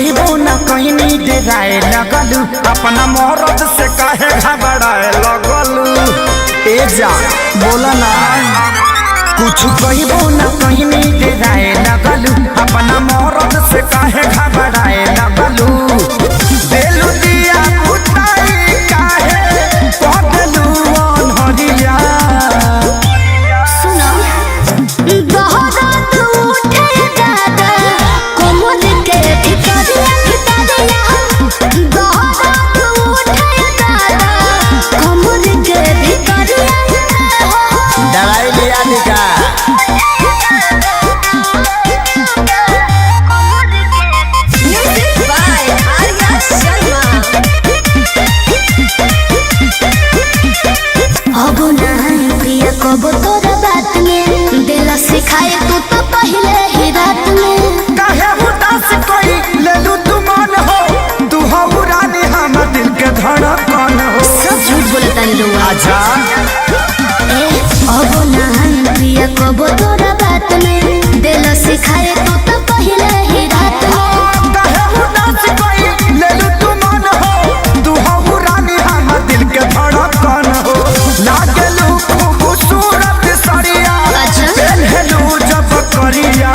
कहबो न कहनी डराए लगलू अपना मौरत से काहे घबराए लगलू। ए जा बोला ना कुछ कहबो न कहनी डराए लगलू अपना मौरत से काहे घबराए लगलू। देलू दिया बुताई काहे पगलू अनहरिया। सुनो बहुत उठे दादा कोमल के भितरिया बहुत उठे दादा कोमल के भितरिया डराई लिया निका कब तोरा बात में दिला सिखाए तू तो पहले ही रात में काहे उदास कोई लेलू तू मन हो तू हो रानी हम दिल के धड़कन हो। सब झूठ बोलता नहीं लोग आजा अब ना प्रिया कब तोरा बात में दिला सिखाए तू तो पहले ही रात में काहे उदास कोई लेलू तू मन हो तू हो रानी हम दिल के धड़कन हो। लागलू खूबसूरत सरिया पहनलू जब करिया।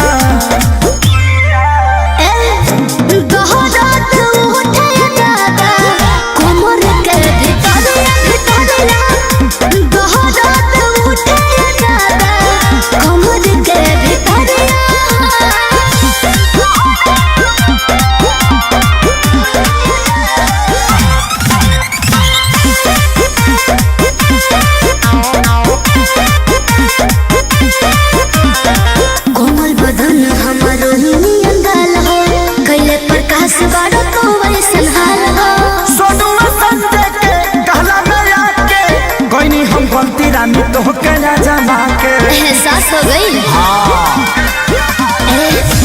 रानी तो कहना जमा के एहसास हो गई। हाँ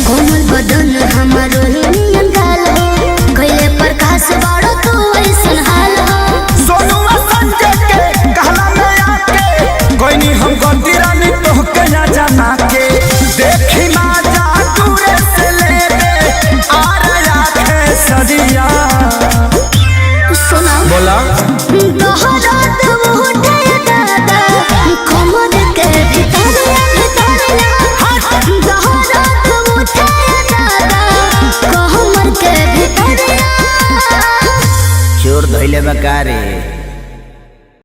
कोमल बदन हमारो नियन गाल हो गइले प्रकाश बड़ो तू ऐसन हाल हो। सोनुआ संजय के कहला में आके कोई नहीं हम गलती रानी तो कहना जमा के देखी माँ जा दूरे से ले दे आ रहा है सदिया। सुना बोला चोर धैले बकारी।